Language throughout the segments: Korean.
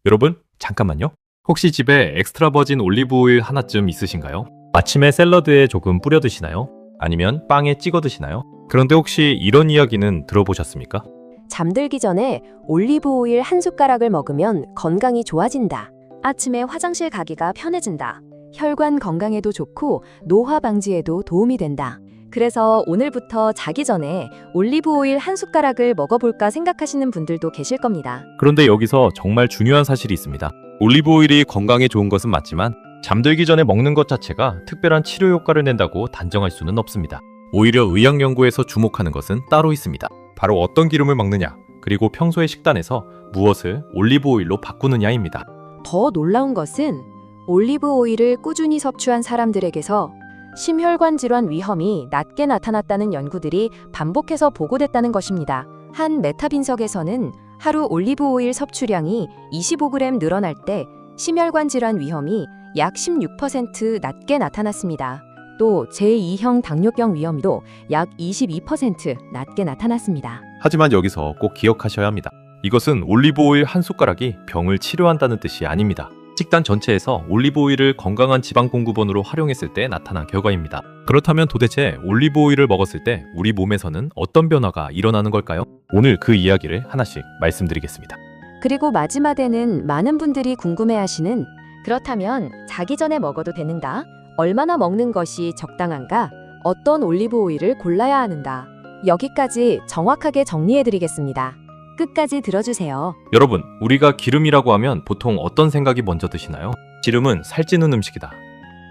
여러분, 잠깐만요. 혹시 집에 엑스트라 버진 올리브 오일 하나쯤 있으신가요? 아침에 샐러드에 조금 뿌려 드시나요? 아니면 빵에 찍어 드시나요? 그런데 혹시 이런 이야기는 들어보셨습니까? 잠들기 전에 올리브 오일 한 숟가락을 먹으면 건강이 좋아진다. 아침에 화장실 가기가 편해진다. 혈관 건강에도 좋고 노화 방지에도 도움이 된다. 그래서 오늘부터 자기 전에 올리브 오일 한 숟가락을 먹어볼까 생각하시는 분들도 계실 겁니다. 그런데 여기서 정말 중요한 사실이 있습니다. 올리브 오일이 건강에 좋은 것은 맞지만 잠들기 전에 먹는 것 자체가 특별한 치료 효과를 낸다고 단정할 수는 없습니다. 오히려 의학 연구에서 주목하는 것은 따로 있습니다. 바로 어떤 기름을 먹느냐, 그리고 평소의 식단에서 무엇을 올리브 오일로 바꾸느냐입니다. 더 놀라운 것은 올리브 오일을 꾸준히 섭취한 사람들에게서 심혈관 질환 위험이 낮게 나타났다는 연구들이 반복해서 보고됐다는 것입니다. 한 메타 분석에서는 하루 올리브 오일 섭취량이 25g 늘어날 때 심혈관 질환 위험이 약 16% 낮게 나타났습니다. 또 제2형 당뇨병 위험도 약 22% 낮게 나타났습니다. 하지만 여기서 꼭 기억하셔야 합니다. 이것은 올리브 오일 한 숟가락이 병을 치료한다는 뜻이 아닙니다. 식단 전체에서 올리브 오일을 건강한 지방 공급원으로 활용했을 때 나타난 결과입니다. 그렇다면 도대체 올리브 오일을 먹었을 때 우리 몸에서는 어떤 변화가 일어나는 걸까요? 오늘 그 이야기를 하나씩 말씀드리겠습니다. 그리고 마지막에는 많은 분들이 궁금해하시는 그렇다면 자기 전에 먹어도 되는가? 얼마나 먹는 것이 적당한가? 어떤 올리브 오일을 골라야 하는가? 여기까지 정확하게 정리해드리겠습니다. 끝까지 들어주세요. 여러분, 우리가 기름이라고 하면 보통 어떤 생각이 먼저 드시나요? 기름은 살찌는 음식이다.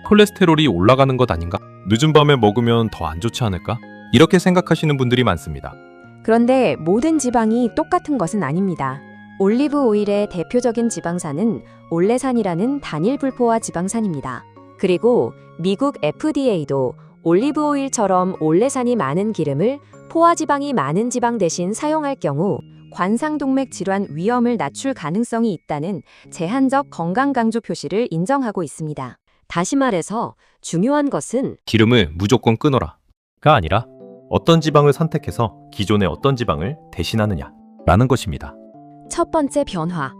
콜레스테롤이 올라가는 것 아닌가? 늦은 밤에 먹으면 더 안 좋지 않을까? 이렇게 생각하시는 분들이 많습니다. 그런데 모든 지방이 똑같은 것은 아닙니다. 올리브 오일의 대표적인 지방산은 올레산이라는 단일 불포화 지방산입니다. 그리고 미국 FDA도 올리브 오일처럼 올레산이 많은 기름을 포화지방이 많은 지방 대신 사용할 경우 관상동맥 질환 위험을 낮출 가능성이 있다는 제한적 건강 강조 표시를 인정하고 있습니다. 다시 말해서 중요한 것은 기름을 무조건 끊어라가 아니라 어떤 지방을 선택해서 기존의 어떤 지방을 대신하느냐라는 것입니다. 첫 번째 변화.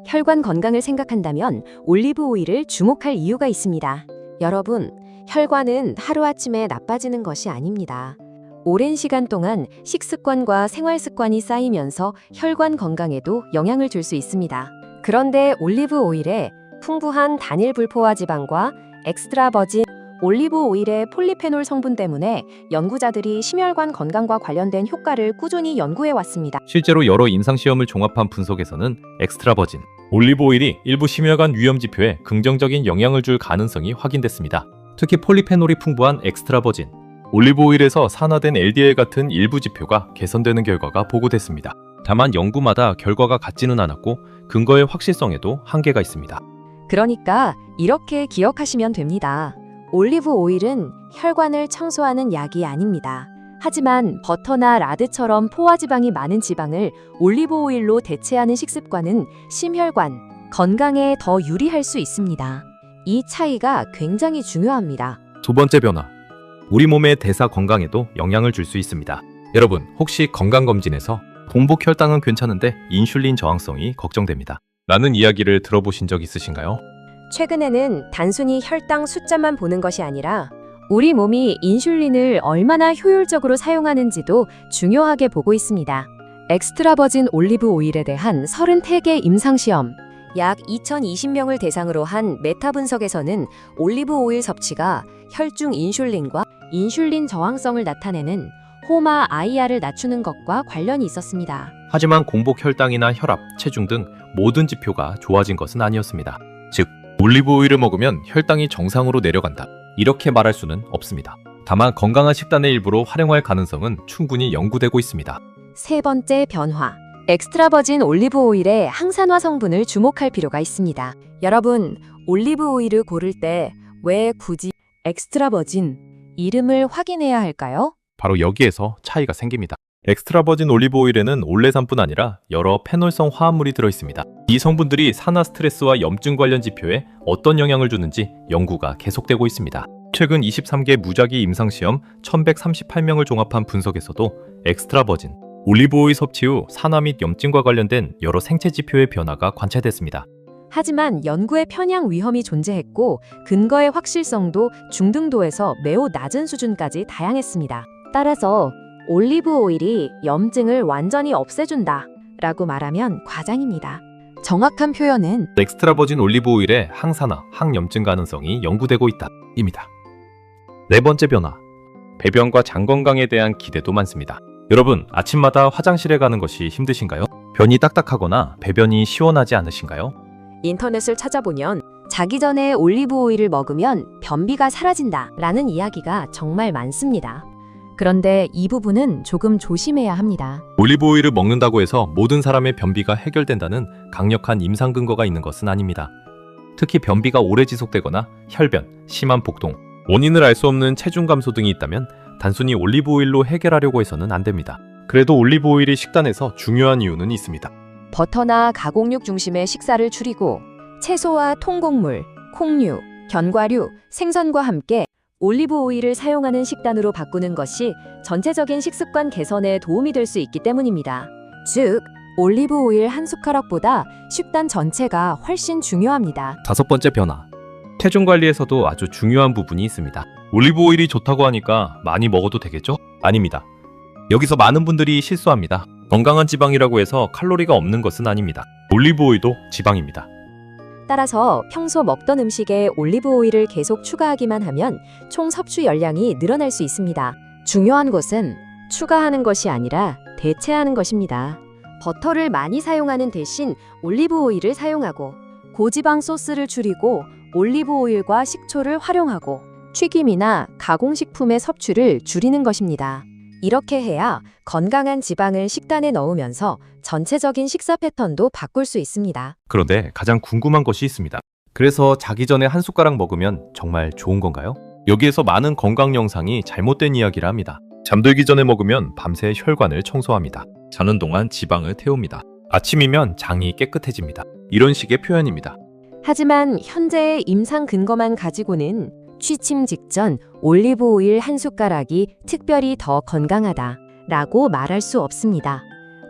혈관 건강을 생각한다면 올리브 오일을 주목할 이유가 있습니다. 여러분, 혈관은 하루아침에 나빠지는 것이 아닙니다. 오랜 시간 동안 식습관과 생활 습관이 쌓이면서 혈관 건강에도 영향을 줄 수 있습니다. 그런데 올리브 오일에 풍부한 단일 불포화 지방과 엑스트라 버진 올리브 오일의 폴리페놀 성분 때문에 연구자들이 심혈관 건강과 관련된 효과를 꾸준히 연구해 왔습니다. 실제로 여러 임상시험을 종합한 분석에서는 엑스트라 버진 올리브 오일이 일부 심혈관 위험 지표에 긍정적인 영향을 줄 가능성이 확인됐습니다. 특히 폴리페놀이 풍부한 엑스트라 버진 올리브 오일에서 산화된 LDL 같은 일부 지표가 개선되는 결과가 보고됐습니다. 다만 연구마다 결과가 같지는 않았고 근거의 확실성에도 한계가 있습니다. 그러니까 이렇게 기억하시면 됩니다. 올리브 오일은 혈관을 청소하는 약이 아닙니다. 하지만 버터나 라드처럼 포화지방이 많은 지방을 올리브 오일로 대체하는 식습관은 심혈관 건강에 더 유리할 수 있습니다. 이 차이가 굉장히 중요합니다. 두 번째 변화. 우리 몸의 대사 건강에도 영향을 줄 수 있습니다. 여러분, 혹시 건강검진에서 공복 혈당은 괜찮은데 인슐린 저항성이 걱정됩니다 라는 이야기를 들어보신 적 있으신가요? 최근에는 단순히 혈당 숫자만 보는 것이 아니라 우리 몸이 인슐린을 얼마나 효율적으로 사용하는지도 중요하게 보고 있습니다. 엑스트라 버진 올리브 오일에 대한 33개 임상시험, 약 2020명을 대상으로 한 메타 분석에서는 올리브 오일 섭취가 혈중 인슐린과 인슐린 저항성을 나타내는 호마 IR을 낮추는 것과 관련이 있었습니다. 하지만 공복 혈당이나 혈압, 체중 등 모든 지표가 좋아진 것은 아니었습니다. 즉, 올리브 오일을 먹으면 혈당이 정상으로 내려간다, 이렇게 말할 수는 없습니다. 다만 건강한 식단의 일부로 활용할 가능성은 충분히 연구되고 있습니다. 세 번째 변화. 엑스트라 버진 올리브 오일의 항산화 성분을 주목할 필요가 있습니다. 여러분, 올리브 오일을 고를 때 왜 굳이 엑스트라 버진 이름을 확인해야 할까요? 바로 여기에서 차이가 생깁니다. 엑스트라 버진 올리브 오일에는 올레산뿐 아니라 여러 페놀성 화합물이 들어있습니다. 이 성분들이 산화 스트레스와 염증 관련 지표에 어떤 영향을 주는지 연구가 계속되고 있습니다. 최근 23개 무작위 임상시험 1138명을 종합한 분석에서도 엑스트라 버진 올리브 오일 섭취 후 산화 및 염증과 관련된 여러 생체 지표의 변화가 관찰됐습니다. 하지만 연구에 편향 위험이 존재했고 근거의 확실성도 중등도에서 매우 낮은 수준까지 다양했습니다. 따라서 올리브 오일이 염증을 완전히 없애준다 라고 말하면 과장입니다. 정확한 표현은 엑스트라 버진 올리브 오일의 항산화, 항염증 가능성이 연구되고 있다 입니다. 네 번째 변화, 배변과 장 건강에 대한 기대도 많습니다. 여러분, 아침마다 화장실에 가는 것이 힘드신가요? 변이 딱딱하거나 배변이 시원하지 않으신가요? 인터넷을 찾아보면 자기 전에 올리브 오일을 먹으면 변비가 사라진다 라는 이야기가 정말 많습니다. 그런데 이 부분은 조금 조심해야 합니다. 올리브 오일을 먹는다고 해서 모든 사람의 변비가 해결된다는 강력한 임상 근거가 있는 것은 아닙니다. 특히 변비가 오래 지속되거나 혈변, 심한 복통, 원인을 알 수 없는 체중 감소 등이 있다면 단순히 올리브 오일로 해결하려고 해서는 안 됩니다. 그래도 올리브 오일이 식단에서 중요한 이유는 있습니다. 버터나 가공육 중심의 식사를 줄이고 채소와 통곡물, 콩류, 견과류, 생선과 함께 올리브 오일을 사용하는 식단으로 바꾸는 것이 전체적인 식습관 개선에 도움이 될 수 있기 때문입니다. 즉, 올리브 오일 한 숟가락보다 식단 전체가 훨씬 중요합니다. 다섯 번째 변화, 체중 관리에서도 아주 중요한 부분이 있습니다. 올리브 오일이 좋다고 하니까 많이 먹어도 되겠죠? 아닙니다. 여기서 많은 분들이 실수합니다. 건강한 지방이라고 해서 칼로리가 없는 것은 아닙니다. 올리브 오일도 지방입니다. 따라서 평소 먹던 음식에 올리브 오일을 계속 추가하기만 하면 총 섭취 열량이 늘어날 수 있습니다. 중요한 것은 추가하는 것이 아니라 대체하는 것입니다. 버터를 많이 사용하는 대신 올리브 오일을 사용하고 고지방 소스를 줄이고 올리브 오일과 식초를 활용하고 튀김이나 가공식품의 섭취를 줄이는 것입니다. 이렇게 해야 건강한 지방을 식단에 넣으면서 전체적인 식사 패턴도 바꿀 수 있습니다. 그런데 가장 궁금한 것이 있습니다. 그래서 자기 전에 한 숟가락 먹으면 정말 좋은 건가요? 여기에서 많은 건강 영상이 잘못된 이야기를 합니다. 잠들기 전에 먹으면 밤새 혈관을 청소합니다. 자는 동안 지방을 태웁니다. 아침이면 장이 깨끗해집니다. 이런 식의 표현입니다. 하지만 현재의 임상 근거만 가지고는 취침 직전 올리브 오일 한 숟가락이 특별히 더 건강하다 라고 말할 수 없습니다.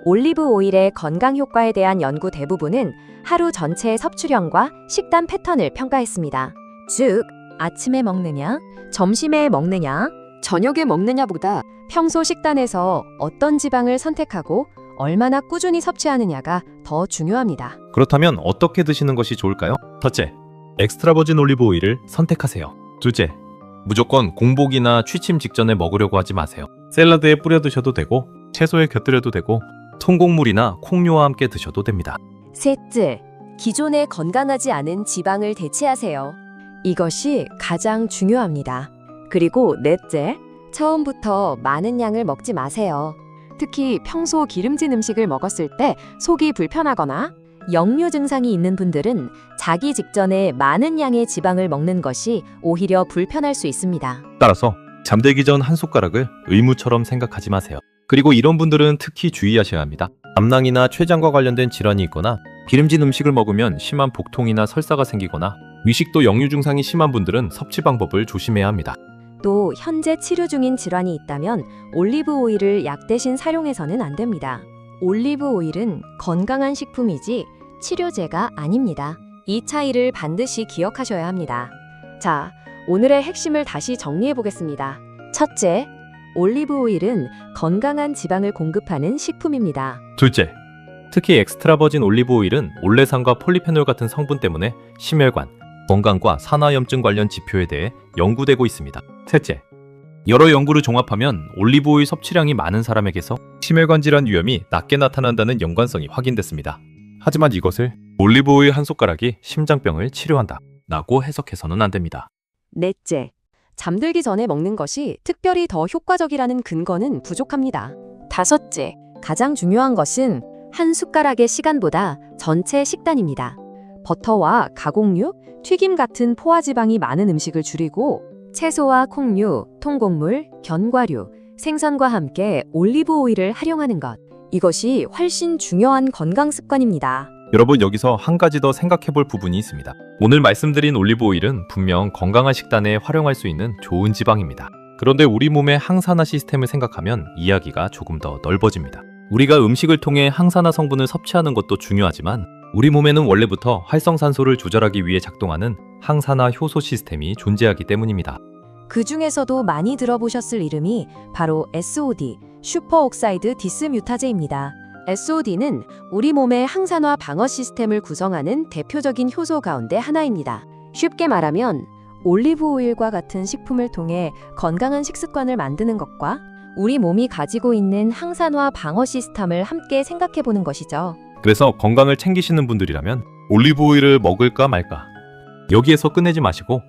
올리브 오일의 건강 효과에 대한 연구 대부분은 하루 전체의 섭취량과 식단 패턴을 평가했습니다. 즉, 아침에 먹느냐, 점심에 먹느냐, 저녁에 먹느냐보다 평소 식단에서 어떤 지방을 선택하고 얼마나 꾸준히 섭취하느냐가 더 중요합니다. 그렇다면 어떻게 드시는 것이 좋을까요? 첫째, 엑스트라 버진 올리브 오일을 선택하세요. 둘째, 무조건 공복이나 취침 직전에 먹으려고 하지 마세요. 샐러드에 뿌려 드셔도 되고 채소에 곁들여도 되고 통곡물이나 콩류와 함께 드셔도 됩니다. 셋째, 기존에 건강하지 않은 지방을 대체하세요. 이것이 가장 중요합니다. 그리고 넷째, 처음부터 많은 양을 먹지 마세요. 특히 평소 기름진 음식을 먹었을 때 속이 불편하거나 역류 증상이 있는 분들은 자기 직전에 많은 양의 지방을 먹는 것이 오히려 불편할 수 있습니다. 따라서 잠들기 전 한 숟가락을 의무처럼 생각하지 마세요. 그리고 이런 분들은 특히 주의하셔야 합니다. 암낭이나 췌장과 관련된 질환이 있거나 기름진 음식을 먹으면 심한 복통이나 설사가 생기거나 위식도 역류 증상이 심한 분들은 섭취 방법을 조심해야 합니다. 또 현재 치료 중인 질환이 있다면 올리브 오일을 약 대신 사용해서는 안 됩니다. 올리브 오일은 건강한 식품이지 치료제가 아닙니다. 이 차이를 반드시 기억하셔야 합니다. 자, 오늘의 핵심을 다시 정리해 보겠습니다. 첫째, 올리브 오일은 건강한 지방을 공급하는 식품입니다. 둘째, 특히 엑스트라 버진 올리브 오일은 올레산과 폴리페놀 같은 성분 때문에 심혈관, 건강과 산화염증 관련 지표에 대해 연구되고 있습니다. 셋째, 여러 연구를 종합하면 올리브 오일 섭취량이 많은 사람에게서 심혈관 질환 위험이 낮게 나타난다는 연관성이 확인됐습니다. 하지만 이것을 올리브 오일 한 숟가락이 심장병을 치료한다 라고 해석해서는 안 됩니다. 넷째, 잠들기 전에 먹는 것이 특별히 더 효과적이라는 근거는 부족합니다. 다섯째, 가장 중요한 것은 한 숟가락의 시간보다 전체 식단입니다. 버터와 가공육, 튀김 같은 포화지방이 많은 음식을 줄이고 채소와 콩류, 통곡물, 견과류, 생선과 함께 올리브 오일을 활용하는 것. 이것이 훨씬 중요한 건강 습관입니다. 여러분, 여기서 한 가지 더 생각해 볼 부분이 있습니다. 오늘 말씀드린 올리브 오일은 분명 건강한 식단에 활용할 수 있는 좋은 지방입니다. 그런데 우리 몸의 항산화 시스템을 생각하면 이야기가 조금 더 넓어집니다. 우리가 음식을 통해 항산화 성분을 섭취하는 것도 중요하지만 우리 몸에는 원래부터 활성산소를 조절하기 위해 작동하는 항산화 효소 시스템이 존재하기 때문입니다. 그 중에서도 많이 들어보셨을 이름이 바로 SOD, 슈퍼옥사이드 디스뮤타제입니다. SOD는 우리 몸의 항산화 방어 시스템을 구성하는 대표적인 효소 가운데 하나입니다. 쉽게 말하면 올리브 오일과 같은 식품을 통해 건강한 식습관을 만드는 것과 우리 몸이 가지고 있는 항산화 방어 시스템을 함께 생각해 보는 것이죠. 그래서 건강을 챙기시는 분들이라면 올리브 오일을 먹을까 말까? 여기에서 끝내지 마시고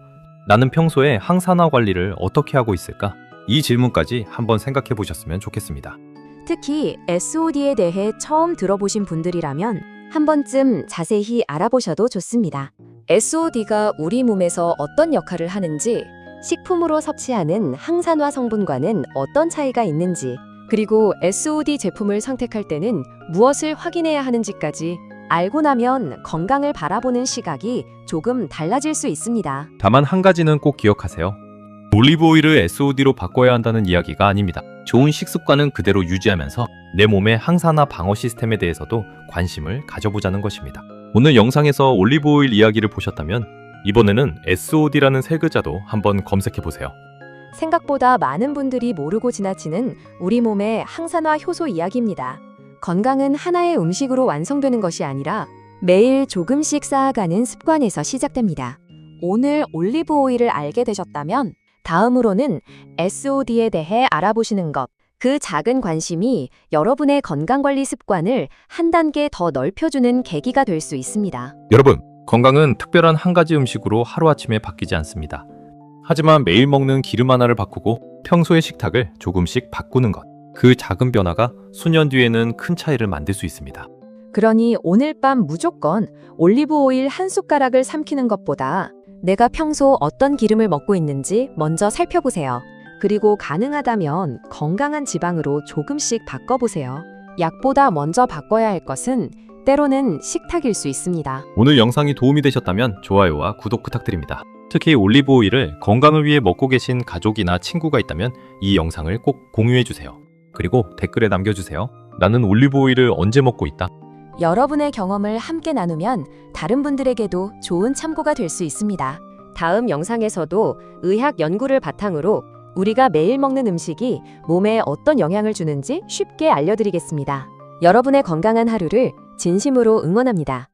나는 평소에 항산화 관리를 어떻게 하고 있을까? 이 질문까지 한번 생각해 보셨으면 좋겠습니다. 특히 SOD에 대해 처음 들어보신 분들이라면 한 번쯤 자세히 알아보셔도 좋습니다. SOD가 우리 몸에서 어떤 역할을 하는지, 식품으로 섭취하는 항산화 성분과는 어떤 차이가 있는지, 그리고 SOD 제품을 선택할 때는 무엇을 확인해야 하는지까지 알고 나면 건강을 바라보는 시각이 조금 달라질 수 있습니다. 다만 한 가지는 꼭 기억하세요. 올리브 오일을 SOD로 바꿔야 한다는 이야기가 아닙니다. 좋은 식습관은 그대로 유지하면서 내 몸의 항산화 방어 시스템에 대해서도 관심을 가져보자는 것입니다. 오늘 영상에서 올리브 오일 이야기를 보셨다면 이번에는 SOD라는 세 글자도 한번 검색해 보세요. 생각보다 많은 분들이 모르고 지나치는 우리 몸의 항산화 효소 이야기입니다. 건강은 하나의 음식으로 완성되는 것이 아니라 매일 조금씩 쌓아가는 습관에서 시작됩니다. 오늘 올리브 오일을 알게 되셨다면 다음으로는 SOD에 대해 알아보시는 것, 그 작은 관심이 여러분의 건강관리 습관을 한 단계 더 넓혀주는 계기가 될 수 있습니다. 여러분, 건강은 특별한 한 가지 음식으로 하루아침에 바뀌지 않습니다. 하지만 매일 먹는 기름 하나를 바꾸고 평소의 식탁을 조금씩 바꾸는 것, 그 작은 변화가 수년 뒤에는 큰 차이를 만들 수 있습니다. 그러니 오늘 밤 무조건 올리브 오일 한 숟가락을 삼키는 것보다 내가 평소 어떤 기름을 먹고 있는지 먼저 살펴보세요. 그리고 가능하다면 건강한 지방으로 조금씩 바꿔보세요. 약보다 먼저 바꿔야 할 것은 때로는 식탁일 수 있습니다. 오늘 영상이 도움이 되셨다면 좋아요와 구독 부탁드립니다. 특히 올리브 오일을 건강을 위해 먹고 계신 가족이나 친구가 있다면 이 영상을 꼭 공유해주세요. 그리고 댓글에 남겨주세요. 나는 올리브 오일을 언제 먹고 있다. 여러분의 경험을 함께 나누면 다른 분들에게도 좋은 참고가 될 수 있습니다. 다음 영상에서도 의학 연구를 바탕으로 우리가 매일 먹는 음식이 몸에 어떤 영향을 주는지 쉽게 알려드리겠습니다. 여러분의 건강한 하루를 진심으로 응원합니다.